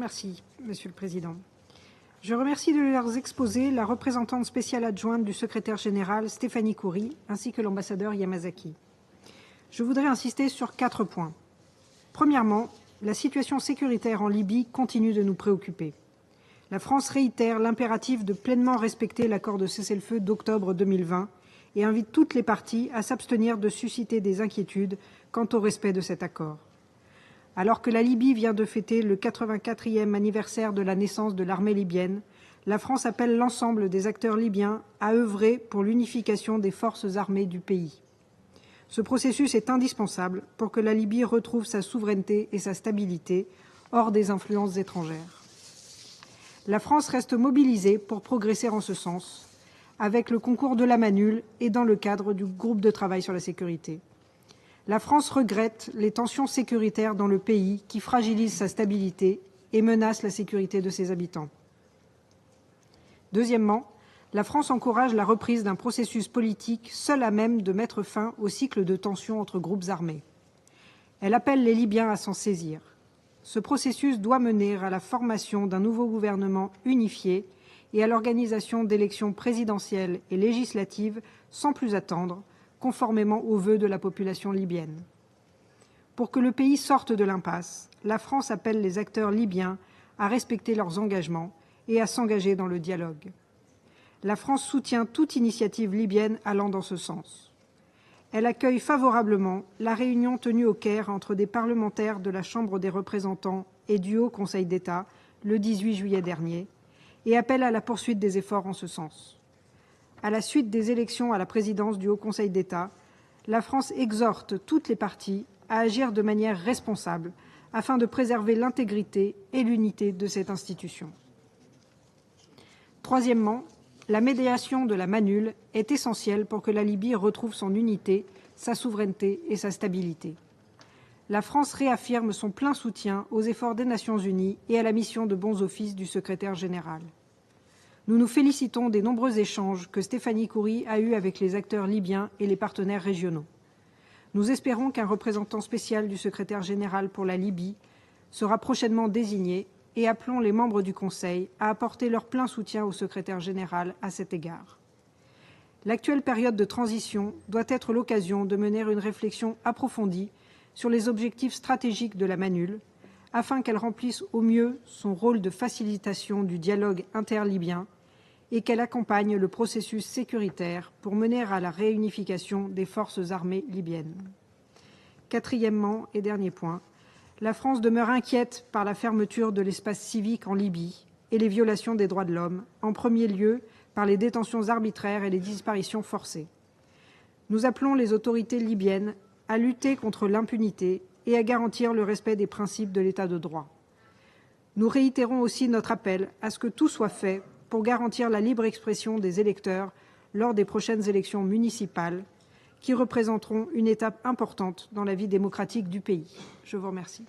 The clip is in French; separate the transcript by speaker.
Speaker 1: Merci, Monsieur le Président. Je remercie de leurs exposés la représentante spéciale adjointe du secrétaire général Stéphanie Khoury ainsi que l'ambassadeur Yamazaki. Je voudrais insister sur 4 points. Premièrement, la situation sécuritaire en Libye continue de nous préoccuper. La France réitère l'impératif de pleinement respecter l'accord de cessez-le-feu d'octobre 2020 et invite toutes les parties à s'abstenir de susciter des inquiétudes quant au respect de cet accord. Alors que la Libye vient de fêter le 84e anniversaire de la naissance de l'armée libyenne, la France appelle l'ensemble des acteurs libyens à œuvrer pour l'unification des forces armées du pays. Ce processus est indispensable pour que la Libye retrouve sa souveraineté et sa stabilité hors des influences étrangères. La France reste mobilisée pour progresser en ce sens, avec le concours de la MANUL et dans le cadre du groupe de travail sur la sécurité. La France regrette les tensions sécuritaires dans le pays qui fragilisent sa stabilité et menacent la sécurité de ses habitants. Deuxièmement, la France encourage la reprise d'un processus politique seul à même de mettre fin au cycle de tensions entre groupes armés. Elle appelle les Libyens à s'en saisir. Ce processus doit mener à la formation d'un nouveau gouvernement unifié et à l'organisation d'élections présidentielles et législatives sans plus attendre, conformément aux vœux de la population libyenne. Pour que le pays sorte de l'impasse, la France appelle les acteurs libyens à respecter leurs engagements et à s'engager dans le dialogue. La France soutient toute initiative libyenne allant dans ce sens. Elle accueille favorablement la réunion tenue au Caire entre des parlementaires de la Chambre des représentants et du Haut Conseil d'État le 18 juillet dernier et appelle à la poursuite des efforts en ce sens. À la suite des élections à la présidence du Haut Conseil d'État, la France exhorte toutes les parties à agir de manière responsable afin de préserver l'intégrité et l'unité de cette institution. Troisièmement, la médiation de la MANUL est essentielle pour que la Libye retrouve son unité, sa souveraineté et sa stabilité. La France réaffirme son plein soutien aux efforts des Nations unies et à la mission de bons offices du secrétaire général. Nous nous félicitons des nombreux échanges que Stéphanie Khoury a eus avec les acteurs libyens et les partenaires régionaux. Nous espérons qu'un représentant spécial du secrétaire général pour la Libye sera prochainement désigné et appelons les membres du Conseil à apporter leur plein soutien au secrétaire général à cet égard. L'actuelle période de transition doit être l'occasion de mener une réflexion approfondie sur les objectifs stratégiques de la MANUL, afin qu'elle remplisse au mieux son rôle de facilitation du dialogue interlibyen et qu'elle accompagne le processus sécuritaire pour mener à la réunification des forces armées libyennes. Quatrièmement et dernier point, la France demeure inquiète par la fermeture de l'espace civique en Libye et les violations des droits de l'homme, en premier lieu par les détentions arbitraires et les disparitions forcées. Nous appelons les autorités libyennes à lutter contre l'impunité et à garantir le respect des principes de l'État de droit. Nous réitérons aussi notre appel à ce que tout soit fait pour garantir la libre expression des électeurs lors des prochaines élections municipales qui représenteront une étape importante dans la vie démocratique du pays. Je vous remercie.